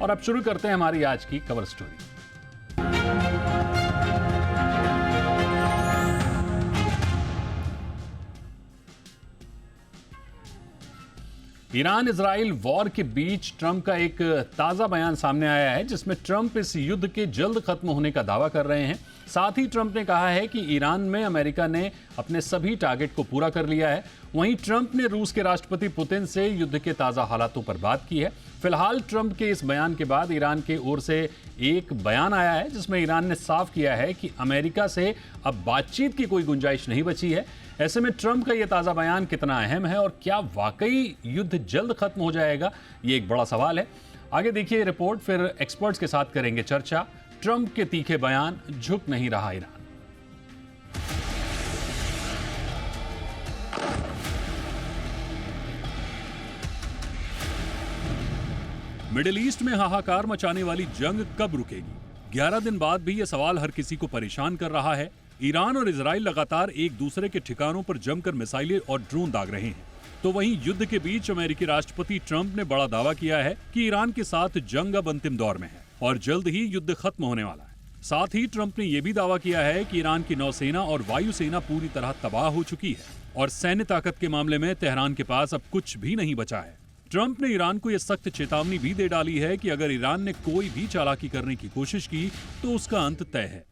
और अब शुरू करते हैं हमारी आज की cover story. Iran Israel war के बीच ट्रंप का एक ताजा बयान सामने आया है, जिसमें ट्रंप इस युद्ध के जल्द खत्म होने का दावा कर रहे हैं। साथ ही ट्रंप ने कहा है कि ईरान में अमेरिका ने अपने सभी टारगेट को पूरा कर लिया है। वहीं ट्रंप ने रूस के राष्ट्रपति पुतिन से युद्ध के ताजा हालातों पर बात की है। फिलहाल ट्रंप के इस बयान के बाद ईरान की ओर से एक बयान आया है, जिसमें ईरान ने साफ किया है कि अमेरिका से अब बातचीत की कोई गुंजाइश नहीं बची है। ऐसे में ट्रंप का यह ताजा बयान कितना अहम है और क्या वाकई युद्ध जल्द खत्म हो जाएगा, ये एक बड़ा सवाल है। आगे देखिए रिपोर्ट, फिर एक्सपर्ट्स के साथ करेंगे चर्चा। ट्रंप के तीखे बयान, झुक नहीं रहा ईरान। मिडिल ईस्ट में हाहाकार मचाने वाली जंग कब रुकेगी? 11 दिन बाद भी यह सवाल हर किसी को परेशान कर रहा है। ईरान और इजराइल लगातार एक दूसरे के ठिकानों पर जमकर मिसाइलें और ड्रोन दाग रहे हैं। तो वहीं युद्ध के बीच अमेरिकी राष्ट्रपति ट्रंप ने बड़ा दावा किया है कि ईरान के साथ जंग अब अंतिम दौर में है और जल्द ही युद्ध खत्म होने वाला है। साथ ही ट्रंप ने यह भी दावा किया है कि ईरान की नौसेना और वायुसेना पूरी तरह तबाह हो चुकी है और सैन्य ताकत के मामले में तेहरान के पास अब कुछ भी नहीं बचा है। ट्रंप ने ईरान को यह सख्त चेतावनी भी दे डाली है कि अगर ईरान ने कोई भी चालाकी करने की कोशिश की तो उसका अंत तय है।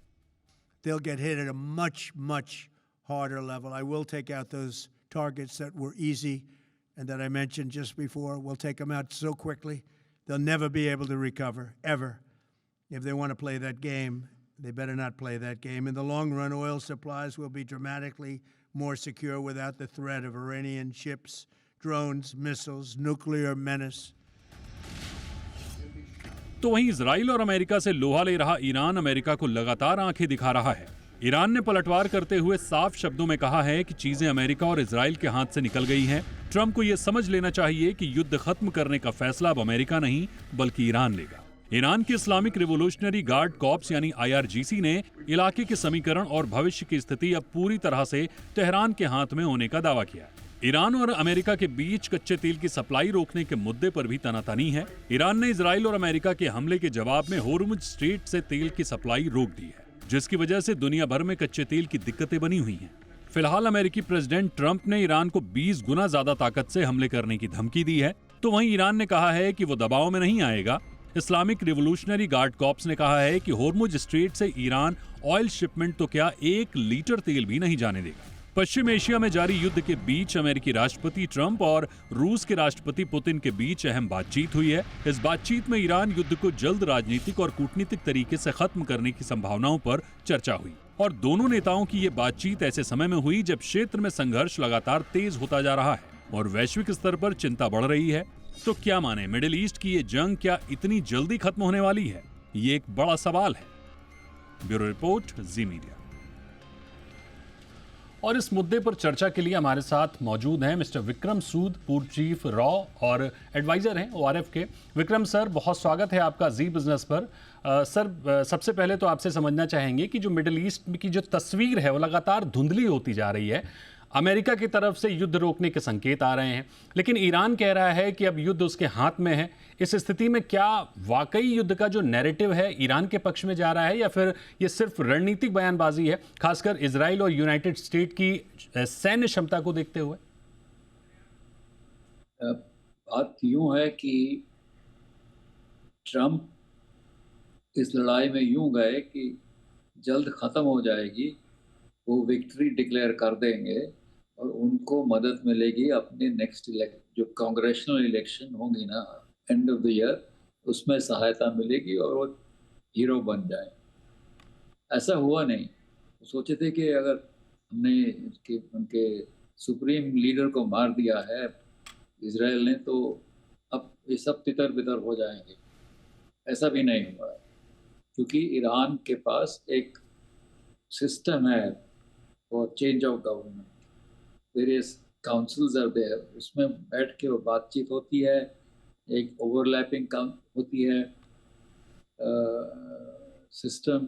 They'll get hit at a much, much harder level. I will take out those targets that were easy and that I mentioned just before. We'll take them out so quickly, they'll never be able to recover, ever. If they want to play that game, they better not play that game. In the long run, oil supplies will be dramatically more secure without the threat of Iranian ships, drones, missiles, nuclear menace. तो वहीं Israel और America से लोहा ले रहा Iran America को लगातार आंखें दिखा रहा है। ईरान ने पलटवार करते हुए साफ शब्दों में कहा है कि चीजें अमेरिका और इजराइल के हाथ से निकल गई हैं। ट्रंप को यह समझ लेना चाहिए कि युद्ध खत्म करने का फैसला अब अमेरिका नहीं बल्कि ईरान लेगा। ईरान के इस्लामिक रिवोल्यूशनरी गार्ड कॉर्प्स यानी IRGC ने इलाके के समीकरण और भविष्य की स्थिति अब पूरी तरह से तेहरान के हाथ में होने का दावा किया। ईरान और अमेरिका के बीच कच्चे तेल की सप्लाई रोकने के मुद्दे पर भी तनातनी है। ईरान ने इजराइल और अमेरिका के हमले के जवाब में होर्मुज स्ट्रेट से तेल की सप्लाई रोक दी है, जिसकी वजह से दुनिया भर में कच्चे तेल की दिक्कतें बनी हुई हैं। फिलहाल अमेरिकी प्रेसिडेंट ट्रंप ने ईरान को 20 गुना ज्यादा ताकत से हमले करने की धमकी दी है, तो वहीं ईरान ने कहा है कि वो दबाव में नहीं आएगा। इस्लामिक रिवोल्यूशनरी गार्ड कॉर्प्स ने कहा है कि होर्मुज स्ट्रेट से ईरान ऑयल शिपमेंट तो क्या 1 लीटर तेल भी नहीं जाने देगा। पश्चिम एशिया में जारी युद्ध के बीच अमेरिकी राष्ट्रपति ट्रंप और रूस के राष्ट्रपति पुतिन के बीच अहम बातचीत हुई है। इस बातचीत में ईरान युद्ध को जल्द राजनीतिक और कूटनीतिक तरीके से खत्म करने की संभावनाओं पर चर्चा हुई और दोनों नेताओं की ये बातचीत ऐसे समय में हुई जब क्षेत्र में संघर्ष लगातार तेज होता जा रहा है और वैश्विक स्तर पर चिंता बढ़ रही है। तो क्या माने, मिडिल ईस्ट की ये जंग क्या इतनी जल्दी खत्म होने वाली है? ये एक बड़ा सवाल है। ब्यूरो रिपोर्ट, जी मीडिया। और इस मुद्दे पर चर्चा के लिए हमारे साथ मौजूद हैं मिस्टर विक्रम सूद, पूर्व चीफ रॉ और एडवाइजर हैं ORF के। विक्रम सर, बहुत स्वागत है आपका जी बिजनेस पर। सर, सबसे पहले तो आपसे समझना चाहेंगे कि जो मिडिल ईस्ट की जो तस्वीर है वो लगातार धुंधली होती जा रही है। अमेरिका की तरफ से युद्ध रोकने के संकेत आ रहे हैं, लेकिन ईरान कह रहा है कि अब युद्ध उसके हाथ में है। इस स्थिति में क्या वाकई युद्ध का जो नैरेटिव है ईरान के पक्ष में जा रहा है या फिर ये सिर्फ रणनीतिक बयानबाजी है, खासकर इजराइल और यूनाइटेड स्टेट की सैन्य क्षमता को देखते हुए? बात यूं है कि ट्रंप इस लड़ाई में यूं गए कि जल्द ख़त्म हो जाएगी, वो विक्ट्री डिक्लेयर कर देंगे और उनको मदद मिलेगी अपने नेक्स्ट जो कांग्रेशनल इलेक्शन होंगी ना एंड ऑफ द ईयर, उसमें सहायता मिलेगी और वो हीरो बन जाए। ऐसा हुआ नहीं। सोचे थे कि अगर हमने उनके सुप्रीम लीडर को मार दिया है इजराइल ने, तो अब ये सब तितर बितर हो जाएंगे। ऐसा भी नहीं हुआ, क्योंकि ईरान के पास एक सिस्टम है और change of government, various councils are there, उसमें बैठ के वो बातचीत होती है, एक ओवरलैपिंग होती है सिस्टम।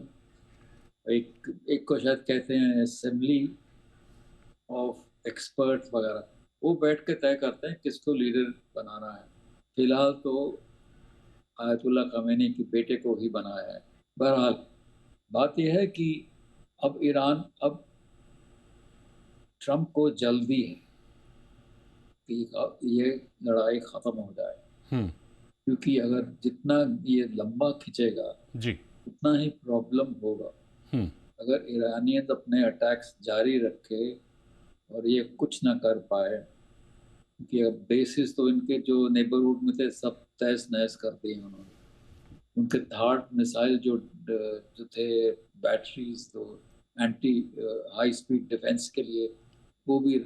एक को शायद कहते हैं असेंबली ऑफ एक्सपर्ट वगैरह, वो बैठ के तय करते हैं किसको लीडर बनाना है। फिलहाल तो आयतुल्ला खमेनी के बेटे को ही बनाया है। बहरहाल बात यह है कि अब ट्रंप को जल्दी है कि अब ये लड़ाई ख़त्म हो जाए, हम्म। क्योंकि अगर जितना ये लंबा खिंचेगा जी। उतना ही प्रॉब्लम होगा। हम्म। अगर ईरानियंस अपने अटैक्स जारी रखे और ये कुछ ना कर पाए, क्योंकि अब बेसिस तो इनके जो नेबरहुड में थे सब तहस नहस कर दिए उन्होंने। उनके थार्ड मिसाइल जो थे, बैटरीज, तो एंटी हाई स्पीड डिफेंस के लिए वो भी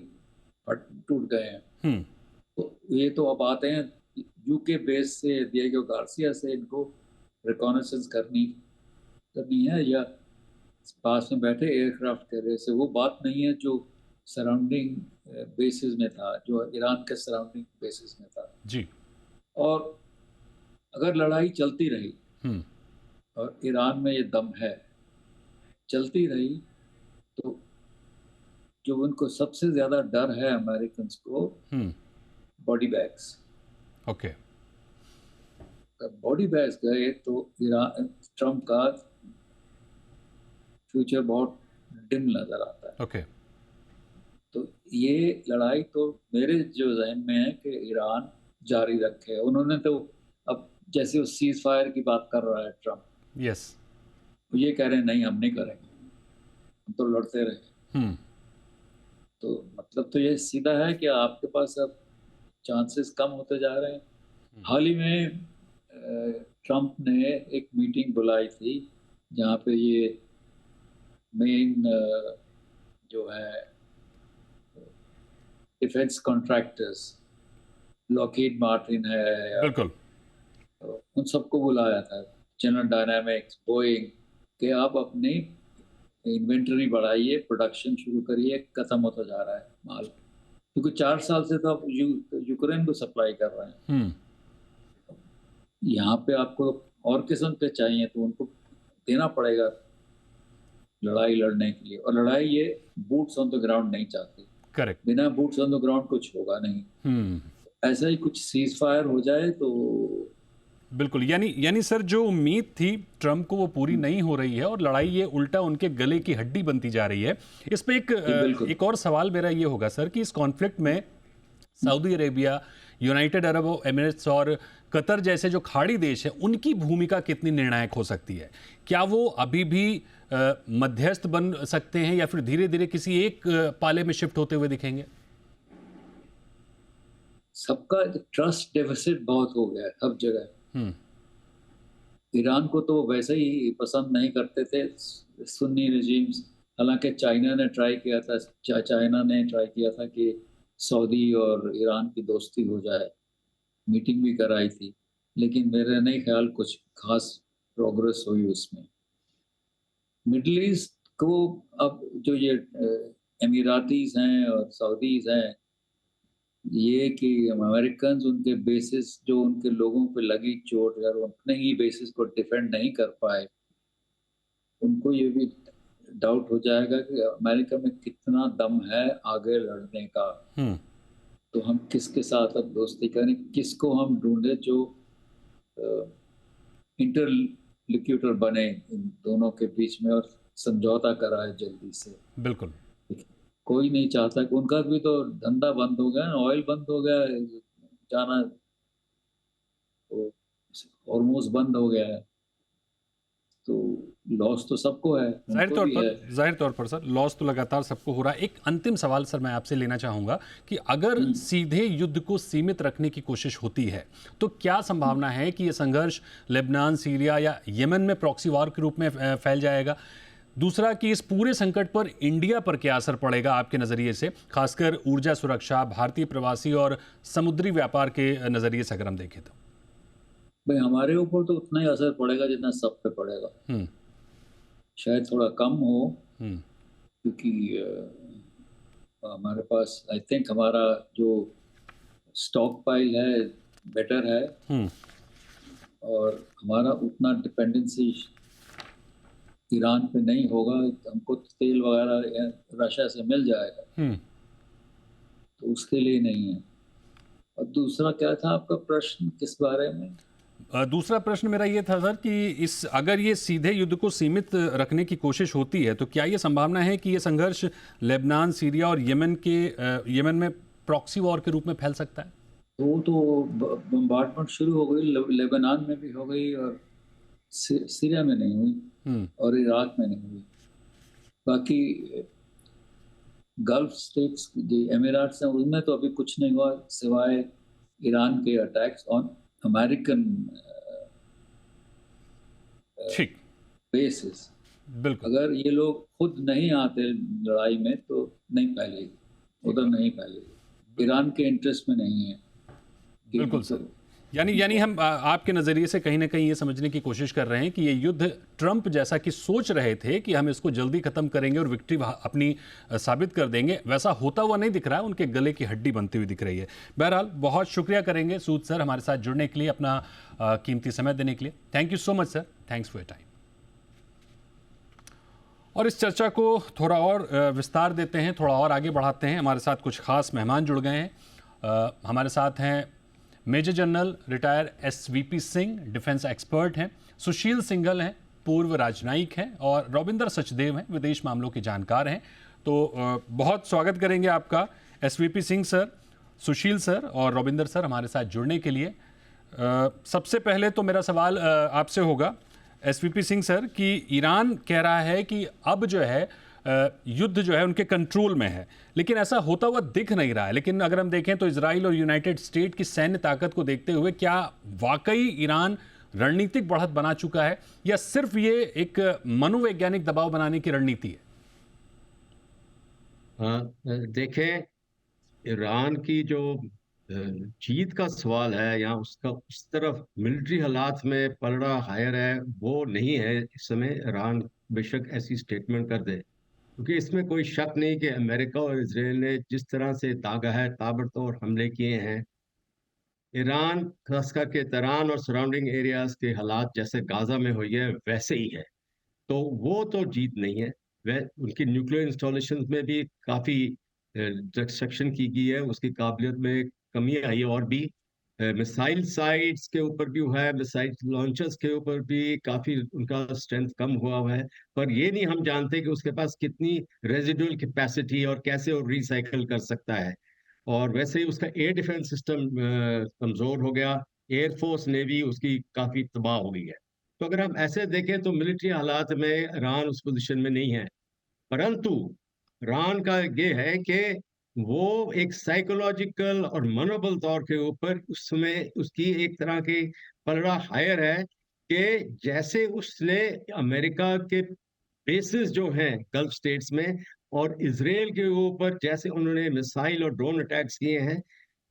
टूट गए हैं। हम्म। तो ये तो अब आते हैं यूके बेस से, डिएगो गार्सिया से इनको रिकॉनेसेंस करनी है, या पास में बैठे एयरक्राफ्ट कैरियर से। वो बात नहीं है जो सराउंडिंग बेसिस में था, जो ईरान के सराउंडिंग बेसिस में था। जी। और अगर लड़ाई चलती रही हम्म। और ईरान में ये दम है, चलती रही, तो जो उनको सबसे ज्यादा डर है अमेरिकन को, हम्म। Body bags. ओके। अगर बॉडी बैग्स गए तो ईरान ट्रम्प का फ्यूचर बहुत डिम नजर आता है। ओके। तो ये लड़ाई तो मेरे जो जहन में है कि ईरान जारी रखे। उन्होंने तो अब जैसे वो सीज फायर की बात कर रहा है ट्रम्प, यस। तो ये कह रहे हैं नहीं हम नहीं करेंगे, हम तो लड़ते रहे। हम्म। तो मतलब तो ये सीधा है कि आपके पास अब चांसेस कम होते जा रहे हैं। हाल ही में ट्रम्प ने एक मीटिंग बुलाई थी जहाँ पे ये मेन जो है डिफेंस कॉन्ट्रैक्टर्स, लॉकहीड मार्टिन है, या बिल्कुल। उन सबको बुलाया था, जनरल डायनामिक्स, बोइंग, कि आप अपनी इन्वेंटरी बढ़ाइए, प्रोडक्शन शुरू करिए, खत्म होता जा रहा है माल। क्योंकि 4 साल से तो आप यूक्रेन को सप्लाई कर रहे हैं। हम्म। यहाँ पे आपको और किस्म के चाहिए तो उनको देना पड़ेगा लड़ाई लड़ने के लिए। और लड़ाई ये बूट्स ऑन द ग्राउंड नहीं चाहती। करेक्ट। बिना बूट्स ऑन द ग्राउंड कुछ होगा नहीं। हम्म। ऐसा ही कुछ सीज फायर हो जाए तो बिल्कुल। यानी सर, जो उम्मीद थी ट्रम्प को वो पूरी नहीं हो रही है और लड़ाई ये उल्टा उनके गले की हड्डी बनती जा रही है। इस पे बिल्कुल। एक और सवाल मेरा ये होगा सर कि इस कॉन्फ्लिक्ट में Saudi Arabia, United Arab Emirates और कतर जैसे जो खाड़ी देश हैं, उनकी भूमिका कितनी निर्णायक हो सकती है? क्या वो अभी भी मध्यस्थ बन सकते हैं या फिर धीरे धीरे किसी एक पाले में शिफ्ट होते हुए दिखेंगे? सबका ट्रस्ट डेफिसिट बहुत हो गया है सब जगह। हम्म। ईरान को तो वैसे ही पसंद नहीं करते थे सुन्नी रिजीम्स। हालांकि चाइना ने ट्राई किया था, कि सऊदी और ईरान की दोस्ती हो जाए, मीटिंग भी कराई थी, लेकिन मेरे नहीं ख्याल कुछ खास प्रोग्रेस हुई उसमें। मिडल ईस्ट को अब जो ये एमिरातीज हैं और सऊदीज हैं, ये कि अमेरिकन उनके बेसिस, जो उनके लोगों पे लगी चोट, अगर वो अपने ही बेसिस को डिफेंड नहीं कर पाए, उनको ये भी डाउट हो जाएगा कि अमेरिका में कितना दम है आगे लड़ने का। हम्म। तो हम किसके साथ अब दोस्ती करें, किसको हम ढूंढे जो इंटरलिक्यूटर बने इन दोनों के बीच में और समझौता कराए जल्दी से। बिल्कुल। कोई नहीं चाहता कि उनका भी तो धंधा बंद हो गया, ऑयल बंद हो गया जाना, तो हॉर्मोज बंद हो गया है, तो लॉस तो सबको है, उनको भी है। जाहिर तौर पर सर, लॉस तो लगातार सबको हो रहा है। एक अंतिम सवाल सर मैं आपसे लेना चाहूंगा कि अगर सीधे युद्ध को सीमित रखने की कोशिश होती है तो क्या संभावना है कि यह संघर्ष लेबनान, सीरिया या यमन में प्रॉक्सी वॉर के रूप में फैल जाएगा? दूसरा कि इस पूरे संकट पर इंडिया पर क्या असर पड़ेगा आपके नजरिए से, खासकर ऊर्जा सुरक्षा, भारतीय प्रवासी और समुद्री व्यापार के नजरिए से अगर हम देखें तो? भाई हमारे ऊपर तो उतना ही असर पड़ेगा जितना सब पे पड़ेगा। शायद थोड़ा कम हो, क्योंकि हमारे पास आई थिंक हमारा जो स्टॉक पाइल है बेटर है, और हमारा उतना डिपेंडेंसी ईरान पे नहीं होगा। हमको तेल वगैरह रशिया से मिल जाएगा, तो उसके लिए नहीं है। और दूसरा क्या था आपका प्रश्न, किस बारे में? दूसरा प्रश्न मेरा ये था सर कि अगर ये सीधे युद्ध को सीमित रखने की कोशिश होती है तो क्या ये संभावना है कि ये संघर्ष लेबनान, सीरिया और यमन में प्रॉक्सी वॉर के रूप में फैल सकता है? वो तो बम्बार्डमेंट शुरू हो गई, लेबनान में भी हो गई और सीरिया में नहीं हुई और इराक में नहीं हुई। बाकी गल्फ स्टेट्स जो एमिरेट्स हैं उनमें तो अभी कुछ नहीं हुआ सिवाय ईरान के अटैक्स ऑन अमेरिकन ठीक, बेसिस। बिल्कुल। अगर ये लोग खुद नहीं आते लड़ाई में तो नहीं फैलेगी, उधर नहीं फैलेगी। ईरान के इंटरेस्ट में नहीं है। बिल्कुल सर। यानी हम आपके नज़रिए से कहीं ना कहीं ये समझने की कोशिश कर रहे हैं कि ये युद्ध ट्रंप जैसा कि सोच रहे थे कि हम इसको जल्दी खत्म करेंगे और विक्ट्री अपनी साबित कर देंगे, वैसा होता हुआ नहीं दिख रहा है, उनके गले की हड्डी बनती हुई दिख रही है। बहरहाल बहुत शुक्रिया करेंगे सूद सर हमारे साथ जुड़ने के लिए, अपना कीमती समय देने के लिए। Thank you so much sir, thanks for your time. और इस चर्चा को थोड़ा और विस्तार देते हैं, थोड़ा और आगे बढ़ाते हैं। हमारे साथ कुछ खास मेहमान जुड़ गए हैं। हमारे साथ हैं major general retired SVP Singh, defence expert हैं, सुशील सिंघल हैं, पूर्व राजनयिक हैं, और रविंदर सचदेव हैं, विदेश मामलों के जानकार हैं। तो बहुत स्वागत करेंगे आपका SVP सिंह सर, सुशील सर और रविंदर सर हमारे साथ जुड़ने के लिए। सबसे पहले तो मेरा सवाल आपसे होगा SVP सिंह सर कि ईरान कह रहा है कि अब जो है युद्ध जो है उनके कंट्रोल में है, लेकिन ऐसा होता हुआ दिख नहीं रहा है। लेकिन अगर हम देखें तो इजराइल और यूनाइटेड स्टेट की सैन्य ताकत को देखते हुए क्या वाकई ईरान रणनीतिक बढ़त बना चुका है या सिर्फ ये एक मनोवैज्ञानिक दबाव बनाने की रणनीति है? देखें, ईरान की जो जीत का सवाल है या उसका उस तरफ मिलिट्री हालात में पलड़ा हायर है वो नहीं है इस समय। ईरान बेशक ऐसी स्टेटमेंट कर दे, क्योंकि इसमें कोई शक नहीं कि अमेरिका और इजराइल ने जिस तरह से ताबड़तोड़ हमले किए हैं, ईरान खास करके तेहरान और सराउंडिंग एरियाज के हालात जैसे गाजा में हुई है वैसे ही है। तो वो तो जीत नहीं है। वह उनकी न्यूक्लियर इंस्टॉलेशन में भी काफ़ी डिस्ट्रक्शन की गई है, उसकी काबिलियत में कमी आई है। और भी मिसाइल साइट्स के ऊपर भी हुआ है, मिसाइल लॉन्चर्स के ऊपर भी काफ़ी उनका स्ट्रेंथ कम हुआ है। पर ये नहीं हम जानते कि उसके पास कितनी रेजिडुअल कैपेसिटी और कैसे वो रिसाइकिल कर सकता है। और वैसे ही उसका एयर डिफेंस सिस्टम कमज़ोर हो गया, एयरफोर्स नेवी उसकी काफ़ी तबाह हो गई है। तो अगर हम ऐसे देखें तो मिलिट्री हालात में ईरान उस पोजीशन में नहीं है। परंतु ईरान का ये है कि वो एक साइकोलॉजिकल और मनोबल तौर के ऊपर उसमें उसकी एक तरह की पलड़ा हायर है कि जैसे उसने अमेरिका के बेसिस जो हैं गल्फ स्टेट्स में और इजराइल के ऊपर जैसे उन्होंने मिसाइल और ड्रोन अटैक्स किए हैं,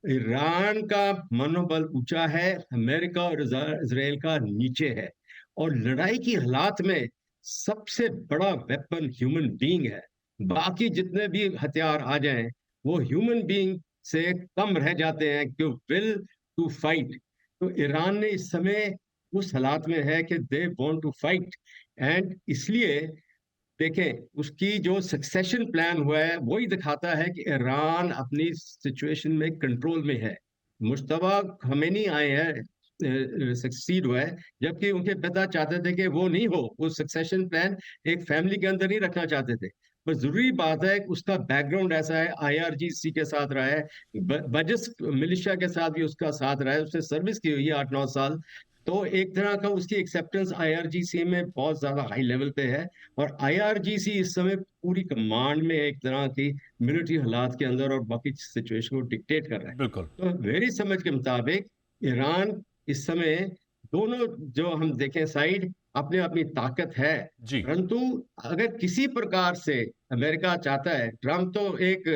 ईरान का मनोबल ऊंचा है, अमेरिका और इजराइल का नीचे है। और लड़ाई की हालात में सबसे बड़ा वेपन ह्यूमन बीइंग है। बाकी जितने भी हथियार आ जाएं वो ह्यूमन बीइंग से कम रह जाते हैं कि विल टू फाइट। तो ईरान ने इस समय उस हालात में है कि they want to fight. And इसलिए देखें उसकी जो सक्सेशन प्लान हुआ है वही दिखाता है कि ईरान अपनी सिचुएशन में कंट्रोल में है। मुश्तबा खमेनी आए हैं, सक्सीड हुआ है, जबकि उनके पिता चाहते थे कि वो नहीं हो, वो सक्सेशन प्लान एक फैमिली के अंदर नहीं रखना चाहते थे। पर जरूरी बात है कि उसका बैकग्राउंड ऐसा है, IRGC के साथ रहा है, बजिस मिलिशिया के साथ भी उसका साथ रहा है, उसने सर्विस की हुई है 8-9 साल। तो एक तरह का उसकी एक्सेप्टेंस IRGC में बहुत ज्यादा हाई लेवल पे है। और IRGC इस समय पूरी कमांड में एक तरह की मिलिट्री हालात के अंदर और बाकी सिचुएशन को डिक्टेट कर रहा है। बिल्कुल। तो मेरी समझ के मुताबिक ईरान इस समय दोनों जो हम देखें साइड अपने अपनी ताकत है, जी। परंतु अगर किसी प्रकार से अमेरिका चाहता है, ट्रम्प तो एक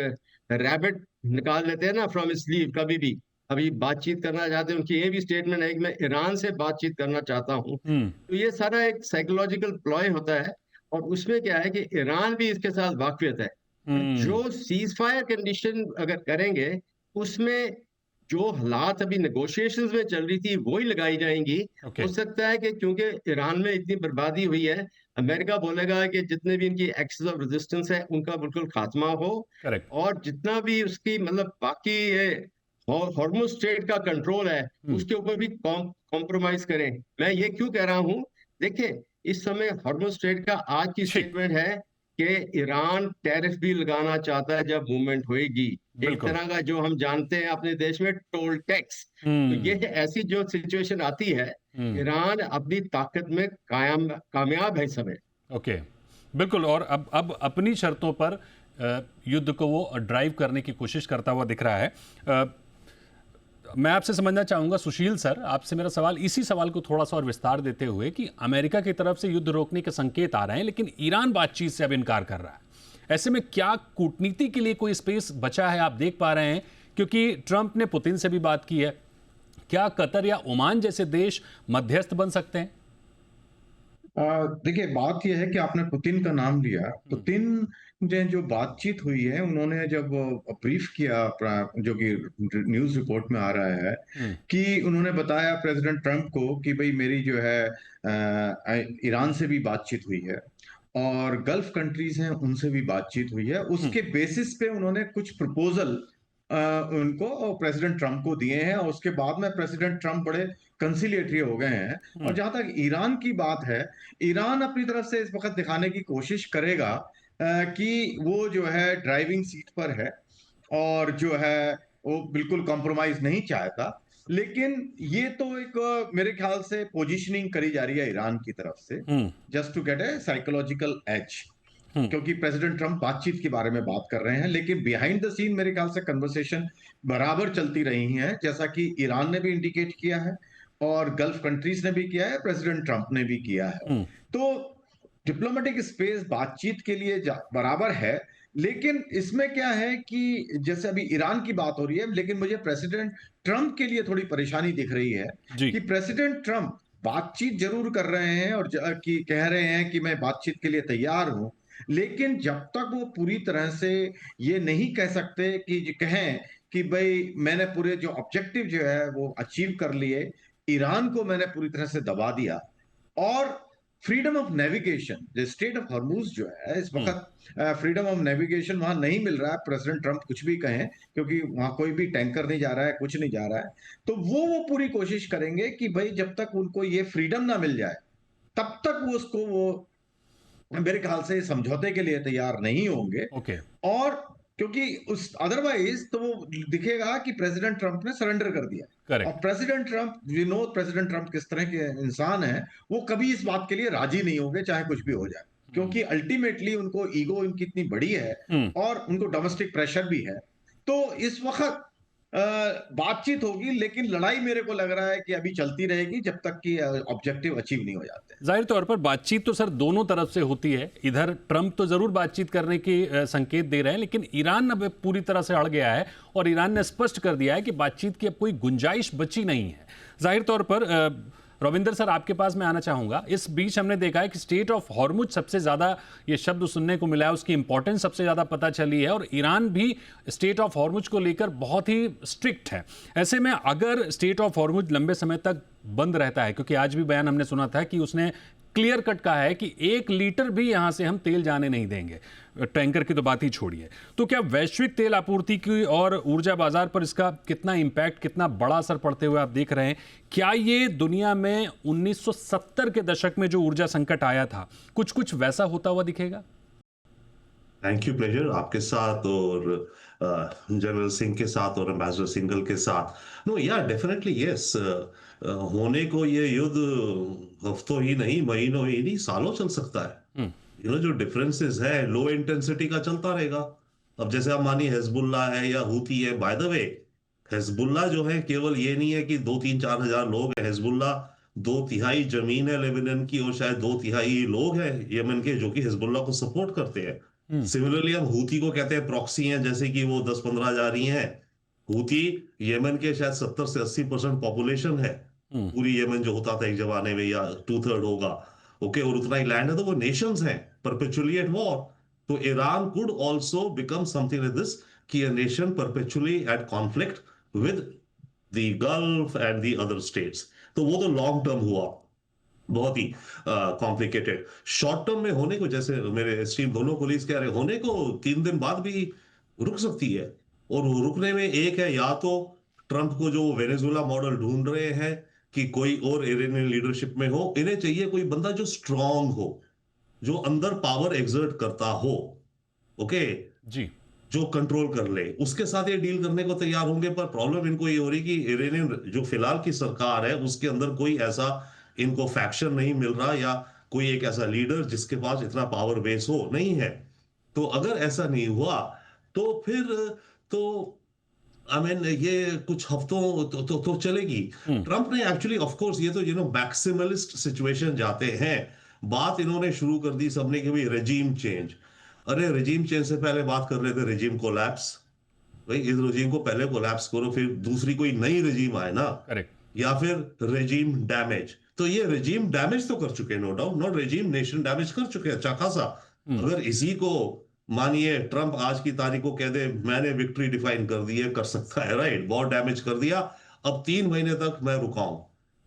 रैबिट निकाल लेते हैं ना फ्रॉम स्लीव कभी भी, अभी बातचीत करना चाहते हैं, उनकी ये भी स्टेटमेंट है कि मैं ईरान से बातचीत करना चाहता हूं। तो ये सारा एक साइकोलॉजिकल प्लॉय होता है और उसमें क्या है कि ईरान भी इसके साथ वाकफियत है। जो सीज फायर कंडीशन अगर करेंगे उसमें जो हालात अभी नेगोशिएशंस में चल रही थी वही लगाई जाएंगी। Okay. हो सकता है कि क्योंकि ईरान में इतनी बर्बादी हुई है, अमेरिका बोलेगा कि जितने भी इनकी एक्सेस ऑफ रेजिस्टेंस है उनका बिल्कुल खात्मा हो। करेक्ट। और जितना भी उसकी मतलब बाकी और हॉर्मुज स्ट्रेट का कंट्रोल है उसके ऊपर भी कॉम्प्रोमाइज करें। मैं ये क्यों कह रहा हूं, देखिए इस समय हॉर्मुज स्ट्रेट का आज की ठीक, स्टेटमेंट है कि ईरान टैरिफ भी लगाना चाहता है जब मूवमेंट होएगी, एक बिल्कुल। तरह का जो हम जानते हैं अपने देश में टोल टैक्स। तो ये ऐसी जो सिचुएशन आती है, ईरान अपनी ताकत में कामयाब है इस समय। ओके, बिल्कुल। और अब अपनी शर्तों पर युद्ध को वो ड्राइव करने की कोशिश करता हुआ दिख रहा है। मैं आपसे समझना चाहूंगा सुशील सर, आपसे मेरा सवाल इसी सवाल को थोड़ा सा और विस्तार देते हुए कि अमेरिका की तरफ से युद्ध रोकने के संकेत आ रहे हैं, लेकिन ईरान बातचीत से अब इनकार कर रहा है। ऐसे में क्या कूटनीति के लिए कोई स्पेस बचा है, आप देख पा रहे हैं? क्योंकि ट्रंप ने पुतिन से भी बात की है। क्या कतर या ओमान जैसे देश मध्यस्थ बन सकते हैं? देखिए, बात यह है कि आपने पुतिन का नाम लिया। पुतिन ने जो बातचीत हुई है, उन्होंने जब ब्रीफ किया, जो कि न्यूज़ रिपोर्ट में आ रहा है कि उन्होंने बताया प्रेसिडेंट ट्रंप को कि भाई मेरी जो है ईरान से भी बातचीत हुई है और गल्फ कंट्रीज हैं उनसे भी बातचीत हुई है। उसके बेसिस पे उन्होंने कुछ प्रपोजल उनको प्रेसिडेंट ट्रंप को दिए हैं और उसके बाद में प्रेसिडेंट ट्रंप बड़े कंसिलिएटरी हो गए हैं। और जहां तक ईरान की बात है, ईरान अपनी तरफ से इस वक्त दिखाने की कोशिश करेगा कि वो जो है ड्राइविंग सीट पर है और जो है वो बिल्कुल कॉम्प्रोमाइज नहीं चाहता। लेकिन ये तो एक मेरे ख्याल से पोजीशनिंग करी जा रही है ईरान की तरफ से, just to get a psychological edge, क्योंकि प्रेसिडेंट ट्रंप बातचीत के बारे में बात कर रहे हैं, लेकिन बिहाइंड द सीन मेरे ख्याल से कन्वर्सेशन बराबर चलती रही हैं, जैसा कि ईरान ने भी इंडिकेट किया है और गल्फ कंट्रीज ने भी किया है, प्रेसिडेंट ट्रंप ने भी किया है। तो डिप्लोमेटिक स्पेस बातचीत के लिए बराबर है। लेकिन इसमें क्या है कि जैसे अभी ईरान की बात हो रही है, लेकिन मुझे प्रेसिडेंट ट्रंप के लिए थोड़ी परेशानी दिख रही है कि प्रेसिडेंट ट्रंप बातचीत जरूर कर रहे हैं और कि कह रहे हैं कि मैं बातचीत के लिए तैयार हूं, लेकिन जब तक वो पूरी तरह से ये नहीं कह सकते कि कहें कि भाई मैंने पूरे जो ऑब्जेक्टिव जो है वो अचीव कर लिए, ईरान को मैंने पूरी तरह से दबा दिया और फ्रीडम ऑफ नेविगेशन, जो स्टेट ऑफ हॉर्मुज जो है इस वक्त फ्रीडम ऑफ नेविगेशन वहां नहीं मिल रहा है, प्रेसिडेंट ट्रंप कुछ भी कहें, क्योंकि वहां कोई भी टैंकर नहीं जा रहा है, कुछ नहीं जा रहा है। तो वो पूरी कोशिश करेंगे कि भाई जब तक उनको ये फ्रीडम ना मिल जाए तब तक वो मेरे ख्याल से समझौते के लिए तैयार नहीं होंगे। और क्योंकि उस अदरवाइज तो वो दिखेगा कि प्रेसिडेंट ट्रंप ने सरेंडर कर दिया। और प्रेसिडेंट ट्रंप, प्रेसिडेंट ट्रंप किस तरह के इंसान है, वो कभी इस बात के लिए राजी नहीं होंगे चाहे कुछ भी हो जाए, क्योंकि अल्टीमेटली उनको ईगो इनकी इतनी बड़ी है और उनको डोमेस्टिक प्रेशर भी है। तो इस वक्त बातचीत होगी, लेकिन लड़ाई मेरे को लग रहा है कि अभी चलती रहेगी जब तक कि ऑब्जेक्टिव अचीव नहीं हो जाते। जाहिर तौर पर बातचीत तो सर दोनों तरफ से होती है। इधर ट्रंप तो जरूर बातचीत करने की संकेत दे रहे हैं, लेकिन ईरान अब पूरी तरह से अड़ गया है और ईरान ने स्पष्ट कर दिया है कि बातचीत की अब कोई गुंजाइश बची नहीं है। जाहिर तौर पर रविंदर सर, आपके पास मैं आना चाहूंगा। इस बीच हमने देखा है कि स्टेट ऑफ हॉर्मुज सबसे ज्यादा ये शब्द सुनने को मिला है, उसकी इंपॉर्टेंस सबसे ज्यादा पता चली है और ईरान भी स्टेट ऑफ हॉर्मुज को लेकर बहुत ही स्ट्रिक्ट है। ऐसे में अगर स्टेट ऑफ हॉर्मुज लंबे समय तक बंद रहता है, क्योंकि आज भी बयान हमने सुना था कि उसने क्लियर कट कहा है कि 1 लीटर भी यहां से हम तेल जाने नहीं देंगे, टैंकर की तो बात ही छोड़िए, तो क्या वैश्विक तेल आपूर्ति की और ऊर्जा बाजार पर इसका कितना इंपैक्ट, कितना बड़ा असर पड़ते हुए आप देख रहे हैं? क्या ये दुनिया में 1970 के दशक में जो ऊर्जा संकट आया था, कुछ वैसा होता हुआ दिखेगा? थैंक यू, प्लेजर आपके साथ और जनरल सिंह के साथ और एम्बेसडर सिंगल के साथ। नो या डेफिनेटली यस, होने को ये युद्ध हफ्तों ही नहीं, महीनों ही नहीं, सालों चल सकता है। जो डिफरेंसेस है लो इंटेंसिटी का चलता रहेगा। अब जैसे आप मानिए हिजबुल्लाह है या हूती है, बाय द वे हिजबुल्लाह जो है केवल ये नहीं है कि 2-3-4 हजार लोग हैं। हिजबुल्लाह 2/3 जमीन है लेबनान की और शायद 2/3 लोग हैं यमन के जो कि हिजबुल्लाह को सपोर्ट करते हैं। सिमिलरली हम हूती को कहते हैं प्रॉक्सी हैं, जैसे कि वो 10-15 हजार ही हैं। हूती यमन के शायद 70 से 80% पॉपुलेशन है, पूरी यमन जो होता था एक जमाने में, या 2/3 होगा, ओके, और उतना ही लैंड है, तो वो नेशंस हैं परपेचुअली एट वॉर। तो Iran could also become something like this, कि a nation perpetually at conflict with the Gulf and the other states. तो वो तो लॉन्ग टर्म हुआ, बहुत ही कॉम्प्लिकेटेड। शॉर्ट टर्म में होने को, जैसे मेरे स्टीम दोनों कोलीग्स कह रहे, होने को 3 दिन बाद भी रुक सकती है। और रुकने में एक है, या तो ट्रंप को जो वेनेजुएला मॉडल ढूंढ रहे हैं कि कोई और इरानियन लीडरशिप में हो, इन्हें चाहिए कोई बंदा जो स्ट्रांग हो, जो अंदर पावर एग्जर्ट करता हो, ओके, जी जो कंट्रोल कर ले, उसके साथ ये डील करने को तैयार होंगे। पर प्रॉब्लम इनको ये हो रही कि इरानियन जो फिलहाल की सरकार है उसके अंदर कोई ऐसा इनको फैक्शन नहीं मिल रहा, या कोई एक ऐसा लीडर जिसके पास इतना पावर बेस हो, नहीं है। तो अगर ऐसा नहीं हुआ तो फिर तो आई मीन ये कुछ हफ्तों तो चलेगी। ट्रंप ने एक्चुअली ऑफ कोर्स ये तो मैक्सिमलिस्ट सिचुएशन जाते हैं, बात इन्होंने शुरू कर दी सबने कि भाई रेजीम चेंज। अरे रेजीम चेंज से पहले बात कर रहे थे रेजीम कोलैप्स। भाई इस रेजीम को पहले कोलैप्स करो, फिर दूसरी कोई नई रेजीम आए ना, करेक्ट। या फिर रेजीम डैमेज। तो ये रेजीम डैमेज तो कर चुके हैं, no doubt, not regime nation damage कर चुके हैं अच्छा खासा। अगर इसी को मानिए ट्रंप आज की तारीख को कह दे मैंने विक्ट्री डिफाइन कर दी है, कर सकता है, राइट, बहुत डैमेज कर दिया, अब 3 महीने तक मैं रुकाऊं।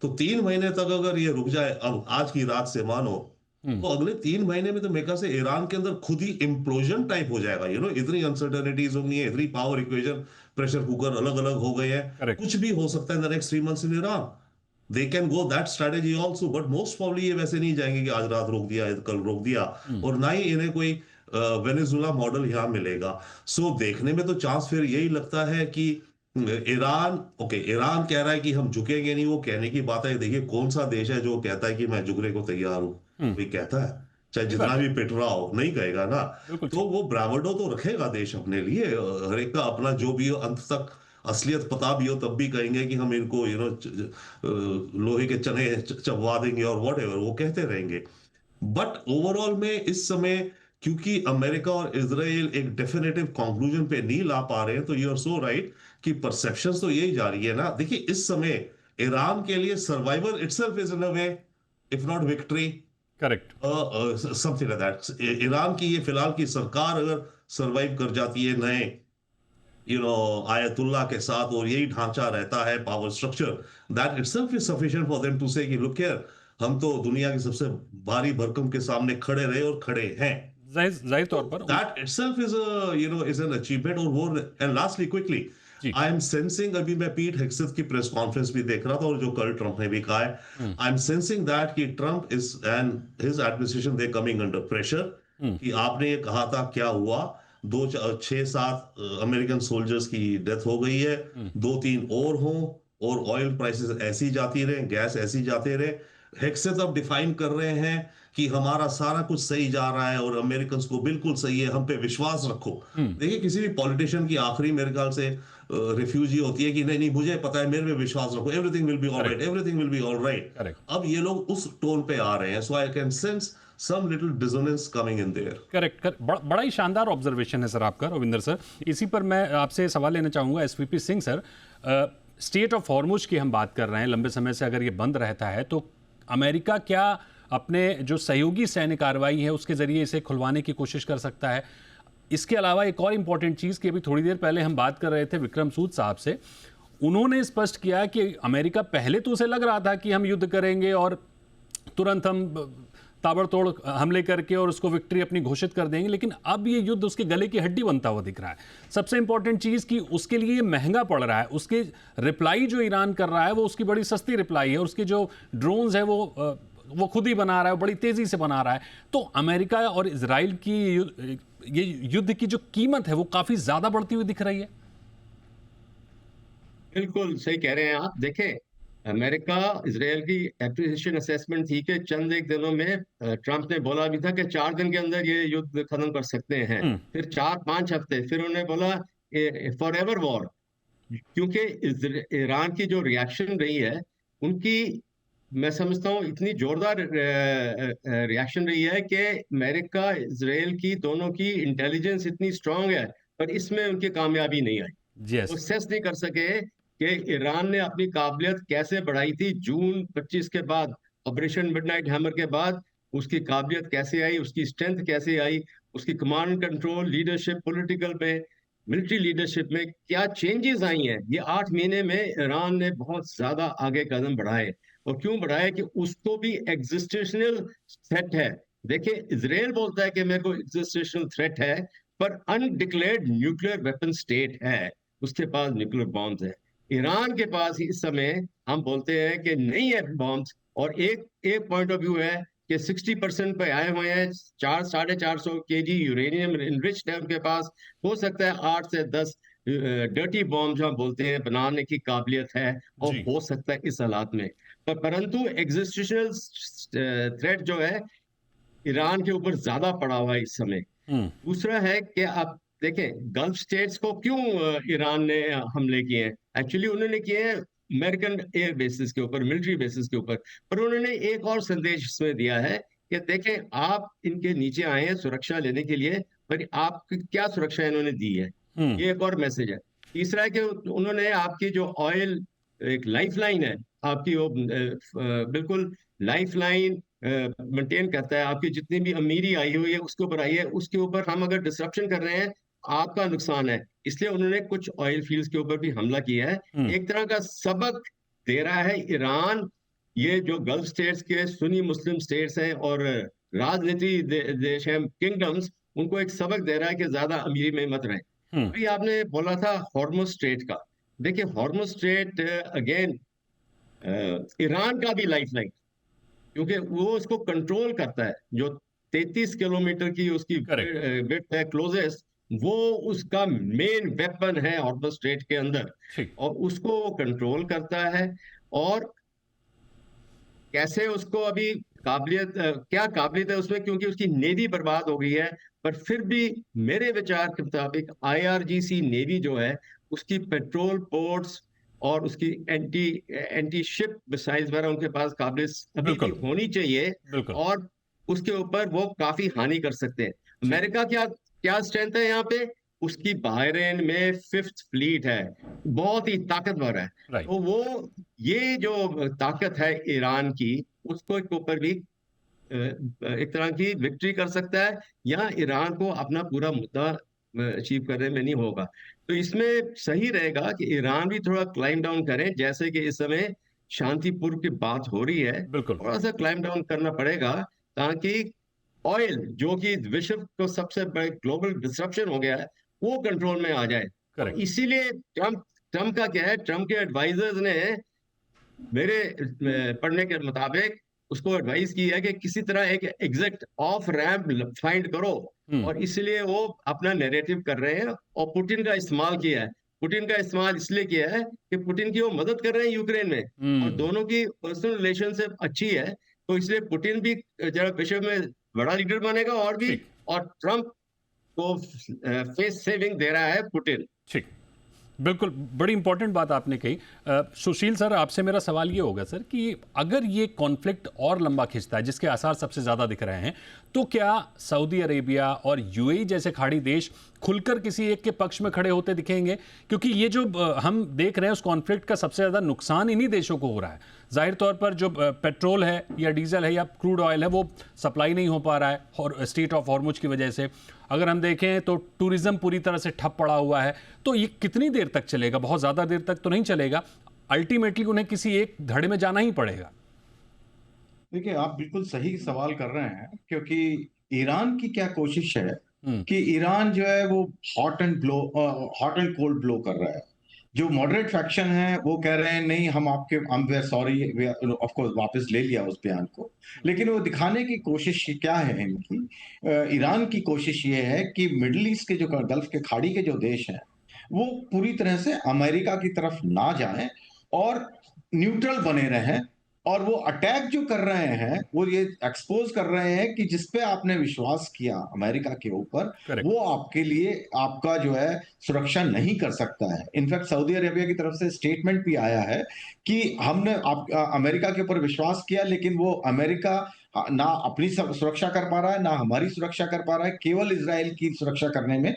तो 3 महीने तक अगर ये रुक जाए, अब आज की रात से मानो, तो अगले 3 महीने में तो मेरे ख्याल से ईरान के अंदर खुद ही इम्प्लोजन टाइप हो जाएगा। इतनी अनसर्टेनिटीज होंगी, इतनी पावर इक्वेशन, प्रेशर कुकर अलग अलग हो गए हैं, Correct. कुछ भी हो सकता है in the next 3 months in Iran. They can go that strategy also, but most probably ये वैसे नहीं जाएंगे कि आज रात रोक दिया, कल रोक दिया, और ना ही इन्हें कोई वेनेजुएला मॉडल यहाँ मिलेगा। सो देखने में तो चांस फिर यही लगता है कि ईरान, ओके, ईरान कह रहा है कि हम झुकेंगे नहीं, वो कहने की बात है। देखिए कौन सा देश है जो कहता है कि मैं झुकने को तैयार हूं? कोई कहता है? चाहे जितना भी पिट रहा हो, नहीं कहेगा ना। तो वो ब्रावडो तो रखेगा देश अपने लिए, हर एक का अपना, जो भी हो, अंत तक असलियत पता भी हो तब भी कहेंगे कि हम इनको लोहे के चने चबवा देंगे और वॉट एवर वो कहते रहेंगे। बट ओवरऑल में इस समय क्योंकि अमेरिका और इजराइल एक डेफिनेटिव कंक्लूजन पे नहीं ला पा रहे हैं, तो यू आर सो राइट कि परसेप्शंस तो यही जा रही है ना। देखिए इस समय ईरान के लिए survival itself is in a way, if not victory, correct, something like that. Iran की ये फिलहाल की सरकार अगर सर्वाइव कर जाती है नए आयतुल्ला के साथ, और यही ढांचा रहता है power structure, that itself is sufficient for them to say कि लुक हियर, हम तो दुनिया के सबसे भारी भरकम के सामने खड़े रहे और खड़े हैं। जाहिर तौर पर That itself is is an achievement। और वो, and lastly quickly, I am sensing, अभी मैं पीट हेग्सेथ की प्रेस कॉन्फ्रेंस भी देख रहा था, और जो कल ट्रंप ने भी कहा है, I am sensing that कि Trump is and his administration they coming under pressure कि आपने ये कहा था, क्या हुआ, 6-7 अमेरिकन सोल्जर्स की डेथ हो गई है, 2-3 और हों, और ऑयल प्राइसेस ऐसी जाती रहे, गैस ऐसी जाते रहे। हेग्सेथ अब डिफाइन कर रहे हैं कि हमारा सारा कुछ सही जा रहा है और अमेरिकन को बिल्कुल सही है, हम पे विश्वास रखो। देखिए किसी भी पॉलिटिशियन की आखिरी मेरे ख्याल से रिफ्यूजी होती है कि नहीं मुझे पता है, मेरे पे विश्वास रखो, everything will be alright, everything will be alright. अब ये लोग उस टोन पे आ रहे हैं, so I can sense some little dissonance coming in there। Correct, बड़ा ही शानदार ऑब्जर्वेशन है सर आपका, रविंदर सर। इसी पर मैं आपसे सवाल लेना चाहूँगा SVP Singh sir. State of Hormuz की हम बात कर रहे हैं, लंबे समय से अगर ये बंद रहता है तो अमेरिका क्या अपने जो सहयोगी सैन्य कार्रवाई है उसके जरिए इसे खुलवाने की कोशिश कर सकता है? इसके अलावा एक और इम्पॉर्टेंट चीज़ की अभी थोड़ी देर पहले हम बात कर रहे थे विक्रम सूद साहब से, उन्होंने स्पष्ट किया कि अमेरिका पहले तो उसे लग रहा था कि हम युद्ध करेंगे और तुरंत हम ताबड़तोड़ हमले करके और उसको विक्ट्री अपनी घोषित कर देंगे, लेकिन अब ये युद्ध उसके गले की हड्डी बनता हुआ दिख रहा है। सबसे इंपॉर्टेंट चीज़ कि उसके लिए महंगा पड़ रहा है, उसके रिप्लाई जो ईरान कर रहा है वो उसकी बड़ी सस्ती रिप्लाई है, उसके जो ड्रोन्स है वो खुद ही बना रहा है, बड़ी तेज़ी से बना रहा है। तो अमेरिका और इजराइल की ये युद्ध की जो कीमत है वो काफ़ी ज़्यादा बढ़ती हुई दिख रही है। बिल्कुल सही कह रहे हैं आप। देखें, अमेरिका इजराइल की एप्रिसिएशन असेसमेंट थी कि चंद एक दिनों में, ट्रंप ने बोला भी था कि 4 दिन के अंदर ये युद्ध खत्म कर सकते हैं, फिर 4-5 हफ्ते, फिर उन्होंने बोला फॉर एवर वॉर। क्योंकि ईरान की जो रिएक्शन रही है उनकी, मैं समझता हूँ इतनी जोरदार रिएक्शन रही है कि अमेरिका इजराइल की दोनों की इंटेलिजेंस इतनी स्ट्रांग है, पर इसमें उनकी कामयाबी नहीं आई। वो सेंस नहीं कर सके कि ईरान ने अपनी काबिलियत कैसे बढ़ाई थी जून 25 के बाद, ऑपरेशन मिडनाइट हैमर के बाद, उसकी काबिलियत कैसे आई, उसकी स्ट्रेंथ कैसे आई, उसकी कमांड कंट्रोल, लीडरशिप, पॉलिटिकल में, मिलिट्री लीडरशिप में क्या चेंजेस आई हैं। ये 8 महीने में ईरान ने बहुत ज्यादा आगे कदम बढ़ाए, और क्यों बढ़ाए कि उसको भी एग्जिस्टेशनल थ्रेट है। देखिए, इजराइल बोलता है कि मेरे को एग्जिस्टेशनल थ्रेट है, पर अनडिक्लेयर्ड न्यूक्लियर वेपन स्टेट है, उसके पास न्यूक्लियर बॉम्ब्स है। ईरान के पास इस समय हम बोलते हैं कि नहीं है बॉम्ब्स, और एक एक पॉइंट ऑफ व्यू है कि 60% पे आए हुए हैं, 400-450 केजी यूरेनियम इनरिच्ड है उनके पास। हो सकता है 8 से 10 डर्टी बॉम्ब जो हम बोलते हैं बनाने की काबिलियत है, और जी। हो सकता है इस हालात में। परंतु एग्जिस्टेंशियल थ्रेट जो है ईरान के ऊपर ज्यादा पड़ा हुआ है इस समय। दूसरा है कि आप देखें गल्फ स्टेट्स को क्यों ईरान ने हमले किए हैं। एक्चुअली उन्होंने किए हैं अमेरिकन एयर बेसिस के ऊपर, मिलिट्री बेसिस के ऊपर। पर उन्होंने एक और संदेश इसमें दिया है कि देखें आप इनके नीचे आए हैं सुरक्षा लेने के लिए, पर आपकी क्या सुरक्षा इन्होंने दी है, ये एक और मैसेज है। तीसरा है कि उन्होंने आपकी जो ऑयल एक लाइफ लाइन है आपकी, वो बिल्कुल लाइफ लाइन मेंटेन करता है। आपकी जितनी भी अमीरी आई हुई है उसके ऊपर आई है, उसके ऊपर हम अगर डिस्रप्शन कर रहे हैं आपका नुकसान है। इसलिए उन्होंने कुछ ऑयल फील्ड्स के ऊपर भी हमला किया है। एक तरह का सबक दे रहा है ईरान, ये जो गल्फ स्टेट्स के सुन्नी मुस्लिम स्टेट्स हैं और राजनीति देश हैं, किंगडम्स, उनको एक सबक दे रहा है कि ज्यादा अमीरी में मत रहें। अभी आपने बोला था हॉर्मुज स्ट्रेट का। देखिए हॉर्मुज स्ट्रेट अगेन ईरान का भी लाइफ लाइन, क्योंकि वो उसको कंट्रोल करता है। जो 33 किलोमीटर की उसकी विड्थ है क्लोजेस्ट, वो उसका मेन वेपन है हॉर्मुज स्ट्रेट के अंदर, और उसको वो कंट्रोल करता है। और कैसे उसको अभी काबिलियत क्या काबिलियत है उसमें, क्योंकि उसकी नेवी बर्बाद हो गई है। पर फिर भी मेरे विचार के मुताबिक आईआरजीसी नेवी जो है उसकी पेट्रोल पोर्ट्स और उसकी एंटी शिप मिसाइल्स वगैरह उनके पास काबिलियत अभी भी होनी चाहिए, और उसके ऊपर वो काफी हानि कर सकते हैं। अमेरिका क्या क्या स्ट्रेंथ है यहाँ पे, उसकी बहरीन में 5th फ्लीट है, बहुत ही ताकतवर है। तो वो ये जो ताकत है ईरान की, उसको के ऊपर भी एक तरह की विक्ट्री कर सकता है, या ईरान को अपना पूरा मुद्दा अचीव करने में नहीं होगा। तो इसमें सही रहेगा कि ईरान भी थोड़ा क्लाइम डाउन करें, जैसे कि इस समय शांतिपुर की बात हो रही है, थोड़ा सा क्लाइम डाउन करना पड़ेगा, ताकि ऑयल जो कि विश्व को सबसे बड़े ग्लोबल डिस्रप्शन हो गया है वो कंट्रोल में आ जाए। इसीलिए ट्रम्प का क्या है, ट्रम्प के एडवाइजर्स ने मेरे पढ़ने के मुताबिक उसको एडवाइस की है कि किसी तरह एक एग्जिट ऑफ रैंप फाइंड करो, और इसलिए वो अपना नैरेटिव कर रहे हैं और पुतिन का इस्तेमाल किया है। पुतिन का इस्तेमाल इसलिए किया है कि पुतिन की वो मदद कर रहे हैं यूक्रेन में, और दोनों की पर्सनल रिलेशनशिप अच्छी है, तो इसलिए पुतिन भी जरा विश्व में बड़ा लीडर बनेगा और भी, और ट्रम्प को फेस सेविंग दे रहा है पुतिन। ठीक, बिल्कुल, बड़ी इंपॉर्टेंट बात आपने कही। सुशील सर, आपसे मेरा सवाल ये होगा सर कि अगर ये कॉन्फ्लिक्ट और लंबा खिंचता है, जिसके आसार सबसे ज़्यादा दिख रहे हैं, तो क्या सऊदी अरेबिया और यूएई जैसे खाड़ी देश खुलकर किसी एक के पक्ष में खड़े होते दिखेंगे? क्योंकि ये जो हम देख रहे हैं उस कॉन्फ्लिक्ट का सबसे ज़्यादा नुकसान इन्हीं देशों को हो रहा है। जाहिर तौर पर जो पेट्रोल है या डीजल है या क्रूड ऑयल है वो सप्लाई नहीं हो पा रहा है और स्ट्रेट ऑफ हॉर्मुज की वजह से। अगर हम देखें तो टूरिज्म पूरी तरह से ठप पड़ा हुआ है। तो ये कितनी देर तक चलेगा? बहुत ज़्यादा देर तक तो नहीं चलेगा। अल्टीमेटली उन्हें किसी एक धड़े में जाना ही पड़ेगा। देखिए, आप बिल्कुल सही सवाल कर रहे हैं, क्योंकि ईरान की क्या कोशिश है कि ईरान जो है वो हॉट एंड कोल्ड ब्लो कर रहा है। जो मॉडरेट फैक्शन है वो कह रहे हैं नहीं, हम आपके सॉरी, ऑफ कोर्स वापस ले लिया उस बयान को। लेकिन वो दिखाने की कोशिश क्या है इनकी, ईरान की कोशिश ये है कि मिडिल ईस्ट के जो गल्फ के खाड़ी के जो देश हैं वो पूरी तरह से अमेरिका की तरफ ना जाएं और न्यूट्रल बने रहें, और वो अटैक जो कर रहे हैं वो ये एक्सपोज कर रहे हैं कि जिसपे आपने विश्वास किया अमेरिका के ऊपर, वो आपके लिए आपका जो है सुरक्षा नहीं कर सकता है। इनफैक्ट सऊदी अरेबिया की तरफ से स्टेटमेंट भी आया है कि हमने अमेरिका के ऊपर विश्वास किया, लेकिन वो अमेरिका ना अपनी सुरक्षा कर पा रहा है, ना हमारी सुरक्षा कर पा रहा है, केवल इजराइल की सुरक्षा करने में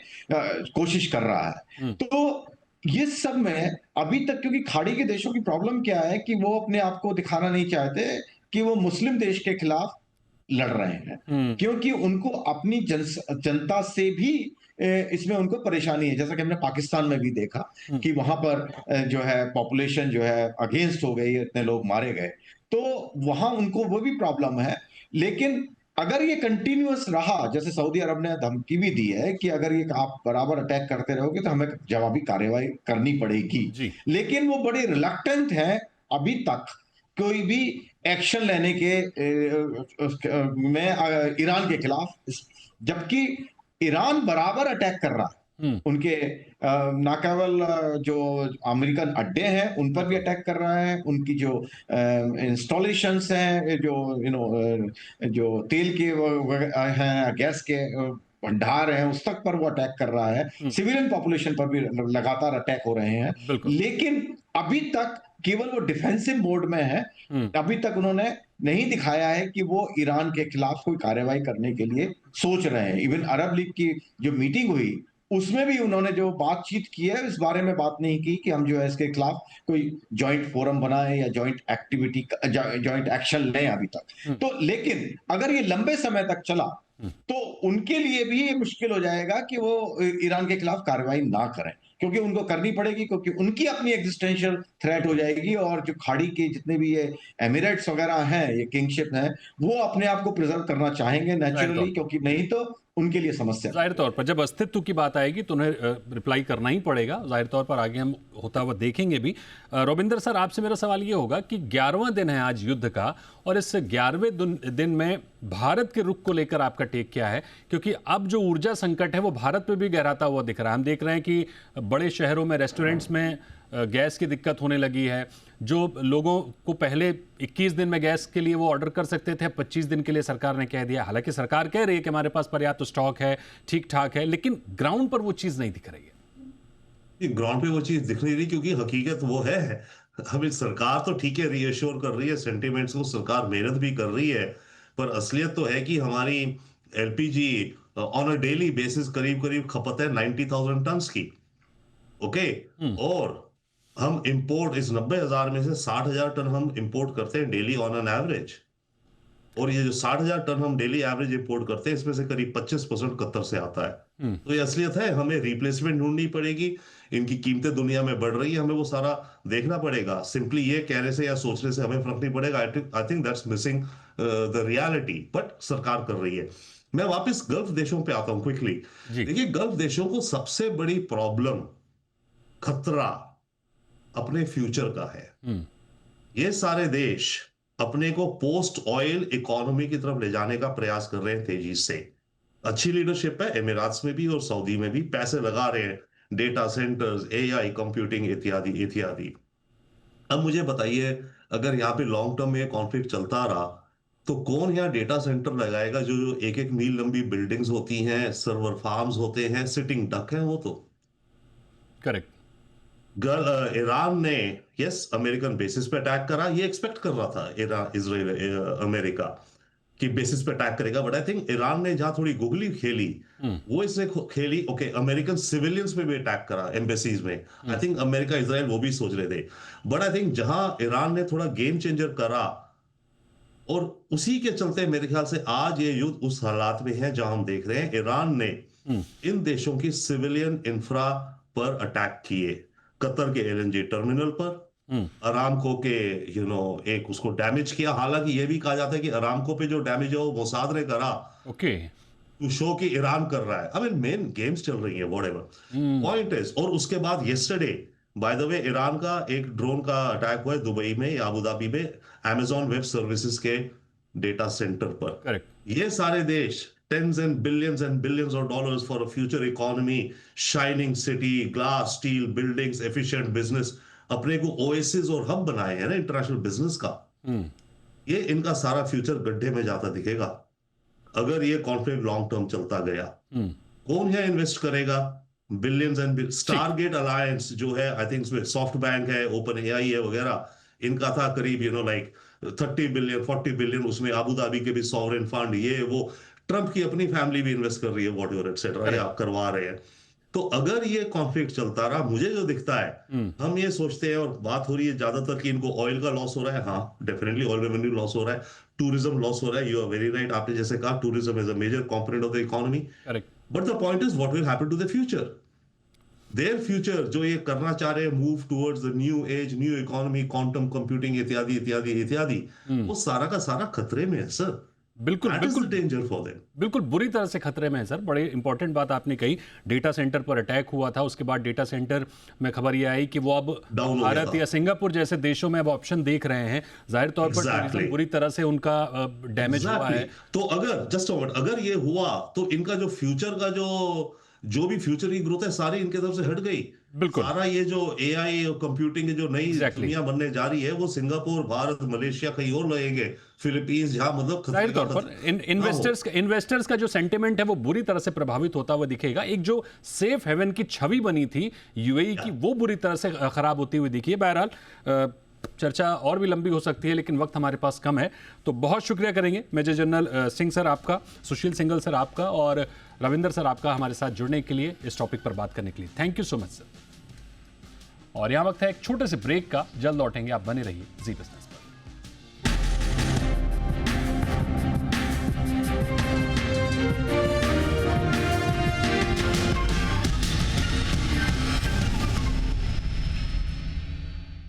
कोशिश कर रहा है। तो ये सब में अभी तक, क्योंकि खाड़ी के देशों की प्रॉब्लम क्या है कि वो अपने आप को दिखाना नहीं चाहते कि वो मुस्लिम देश के खिलाफ लड़ रहे हैं, क्योंकि उनको अपनी जनता से भी इसमें उनको परेशानी है। जैसा कि हमने पाकिस्तान में भी देखा कि वहां पर जो है पॉपुलेशन जो है अगेंस्ट हो गई, इतने लोग मारे गए, तो वहां उनको वो भी प्रॉब्लम है। लेकिन अगर ये कंटिन्यूअस रहा, जैसे सऊदी अरब ने धमकी भी दी है कि अगर ये आप बराबर अटैक करते रहोगे तो हमें जवाबी कार्रवाई करनी पड़ेगी, जी। लेकिन वो बड़े रिलक्टेंट हैं अभी तक कोई भी एक्शन लेने के में ईरान के खिलाफ, जबकि ईरान बराबर अटैक कर रहा है। उनके ना केवल जो अमेरिकन अड्डे हैं उन पर भी अटैक कर रहा है, उनकी जो इंस्टॉलेशंस हैं, जो जो तेल के हैं, गैस के भंडार हैं, उस तक पर वो अटैक कर रहा है। सिविलियन पॉपुलेशन पर भी लगातार अटैक हो रहे हैं, लेकिन अभी तक केवल वो डिफेंसिव मोड में है। अभी तक उन्होंने नहीं दिखाया है कि वो ईरान के खिलाफ कोई कार्रवाई करने के लिए सोच रहे हैं। इवन अरब लीग की जो मीटिंग हुई उसमें भी उन्होंने जो बातचीत की है इस बारे में बात नहीं की कि हम जो है इसके खिलाफ कोई जॉइंट फोरम बनाए या जॉइंट एक्टिविटी, जॉइंट एक्शन लें अभी तक। तो लेकिन अगर ये लंबे समय तक चला तो उनके लिए भी ये मुश्किल हो जाएगा कि वो ईरान के खिलाफ कार्रवाई ना करें, क्योंकि उनको करनी पड़ेगी, क्योंकि उनकी अपनी एग्जिस्टेंशियल थ्रेट हो जाएगी। और जो खाड़ी के जितने भी ये एमिरेट्स वगैरह हैं, ये किंगशिप हैं, वो अपने आप को प्रिजर्व करना चाहेंगे नेचुरली, क्योंकि नहीं तो उनके लिए समस्या। जाहिर तौर पर जब अस्तित्व की बात आएगी तो उन्हें रिप्लाई करना ही पड़ेगा। जाहिर तौर पर आगे हम होता हुआ देखेंगे भी। रोबिंदर सर, आपसे मेरा सवाल ये होगा कि 11वां दिन है आज युद्ध का, और इस 11वें दिन में भारत के रुख को लेकर आपका टेक क्या है? क्योंकि अब जो ऊर्जा संकट है वो भारत पे भी गहराता हुआ दिख रहा है। हम देख रहे हैं कि बड़े शहरों में, रेस्टोरेंट्स में गैस की दिक्कत होने लगी है। जो लोगों को पहले 21 दिन में गैस के लिए वो ऑर्डर कर सकते थे, 25 दिन के लिए सरकार ने कह दिया। हालांकि सरकार कह रही है कि हमारे पास पर्याप्त स्टॉक है, ठीक ठाक है, लेकिन ग्राउंड पर वो चीज़ नहीं दिख रही है। ग्राउंड पे वो चीज़ दिख नहीं रही, क्योंकि हकीकत वो है। हमें सरकार तो ठीक है रीअश्योर कर रही है सेंटिमेंट्स को, सरकार मेहनत भी कर रही है, पर असलियत तो है कि हमारी LPG on a daily basis करीब करीब खपत है 90,000 टन की। ओके, और हम इंपोर्ट इस 90,000 में से 60,000 टन हम इंपोर्ट करते हैं डेली ऑन एन एवरेज। और ये जो 60,000 टन हम डेली एवरेज इंपोर्ट करते हैं, इसमें से करीब 25% कतर से आता है। तो ये असलियत है, हमें रिप्लेसमेंट ढूंढनी पड़ेगी। इनकी कीमतें दुनिया में बढ़ रही है, हमें वो सारा देखना पड़ेगा। सिंपली ये कहने से या सोचने से हमें फर्क नहीं पड़ेगा। I think that's missing the reality, but सरकार कर रही है। मैं वापस गल्फ देशों पे आता हूं क्विकली। देखिए, गल्फ देशों को सबसे बड़ी प्रॉब्लम, खतरा अपने फ्यूचर का है। ये सारे देश अपने को पोस्ट ऑयल इकोनॉमी की तरफ ले जाने का प्रयास कर रहे हैं तेजी से। अच्छी लीडरशिप है एमिरात्स में भी और सऊदी में भी, पैसे लगा रहे हैं, डेटा सेंटर्स, एआई, कंप्यूटिंग इत्यादि इत्यादि। अब मुझे बताइए, अगर यहाँ पे लॉन्ग टर्म में कॉन्फ्लिक्ट चलता रहा तो कौन यहाँ डेटा सेंटर लगाएगा? जो एक एक मील लंबी बिल्डिंग्स होती हैं, सर्वर फार्म्स होते हैं, सिटिंग डक है वो तो। करेक्ट। ईरान ने अमेरिकन बेसिस पे अटैक करा, ये एक्सपेक्ट कर रहा था इजराइल अमेरिका की बेसिस पे अटैक करेगा। बट आई थिंक ईरान ने जहां थोड़ी गुगली खेली वो इसने खेली, ओके, अमेरिकन सिविलियंस पे भी अटैक करा, एम्बेसीज में। आई थिंक अमेरिका इजराइल वो भी सोच रहे थे। बट आई थिंक जहां ईरान ने थोड़ा गेम चेंजर करा, और उसी के चलते मेरे ख्याल से आज ये युद्ध उस हालात में है जहां हम देख रहे हैं ईरान ने इन देशों की सिविलियन इंफ्रा पर अटैक किए। कतर के एलएनजी टर्मिनल पर, अरामको के एक उसको डैमेज किया। हालांकि ये भी कहा जाता है कि अरामको पे जो डैमेज है वो मोसाद ने करा, ओके, टू शो कि ईरान कर रहा है। आई मीन मेन गेम्स चल रही है, व्हाटएवर पॉइंट इज। और उसके बाद yesterday by the way Iran का एक ड्रोन का अटैक हुआ है दुबई में या अबू धाबी में, अमेजॉन वेब सर्विसेज के डेटा सेंटर पर। करेक्ट। ये सारे देश tens and billions of dollars for a future economy, shining city, glass, steel buildings, efficient business, अपने को ओएसिस और हब बनाए हैं ना इंटरनेशनल बिजनेस का। ये इनका सारा फ्यूचर गड्ढे में जाता दिखेगा अगर ये कॉन्फ्लिक्ट लॉन्ग टर्म चलता गया। कौन है इन्वेस्ट करेगा? बिलियंस एंड स्टारगेट अलायंस जो है, आई थिंक इसमें सॉफ्ट बैंक है, ओपन एआई है वगैरह, इनका था करीब 30 बिलियन 40 बिलियन। उसमें अबू धाबी के भी सॉवरेन फंड, ये वो, ट्रंप की अपनी फैमिली भी इन्वेस्ट कर रही है, व्हाटएवर एटसेट्रा, ये आप करवा रहे हैं। तो अगर ये कॉन्फ्लिक्ट चलता रहा, मुझे जो दिखता है, हम ये सोचते हैं और बात हो रही है ज्यादातर कि इनको ऑयल का लॉस हो रहा है। हाँ, डेफिनेटली ऑयल रेवेन्यू लॉस हो रहा है, टूरिज्म लॉस हो रहा है। यू आर वेरी राइट, आपने जैसे कहा tourism is a major component of the economy. But the point is what will happen to the future. Their future जो ये करना चाह रहे हैं, move towards the new age, new economy, quantum computing इत्यादि इत्यादि इत्यादि, वो सारा का सारा खतरे में है सर। बिल्कुल That is बिल्कुल the danger for them. बिल्कुल बुरी तरह से खतरे में है सर। बड़े इंपॉर्टेंट बात आपने कही, डेटा सेंटर पर अटैक हुआ था, उसके बाद डेटा सेंटर में खबर ये आई कि वो अब Down हो गया भारत था। या सिंगापुर जैसे देशों में अब ऑप्शन देख रहे हैं। जाहिर तौर पर Exactly. टूरिज्म बुरी तरह से उनका डैमेज हुआ Exactly. है। तो अगर जस्ट अगर ये हुआ तो इनका जो फ्यूचर का जो भी फ्यूचर की ग्रोथ है सारी इनके तरफ से हट गई। बिल्कुल। सारा ये जो एआई और कंप्यूटिंग की जो नई Exactly. दुनिया बनने जा रही है वो सिंगापुर, भारत, मलेशिया कहीं और लगेंगे, फिलीपींस, जहां मतलब जाहिर तौर पर इन्वेस्टर्स का जो सेंटिमेंट है वो बुरी तरह से प्रभावित होता हुआ दिखेगा। एक जो सेफ हेवन की छवि बनी थी यूएई की, वो बुरी तरह से खराब होती हुई दिखी है। बहरहाल चर्चा और भी लंबी हो सकती है, लेकिन वक्त हमारे पास कम है, तो बहुत शुक्रिया करेंगे मेजर जनरल सिंह सर आपका, सुशील सिंघल सर आपका और रविंदर सर आपका हमारे साथ जुड़ने के लिए, इस टॉपिक पर बात करने के लिए। Thank you so much sir. और यहाँ वक्त है एक छोटे से ब्रेक का, जल्द लौटेंगे, आप बने रहिए जी बिजनेस।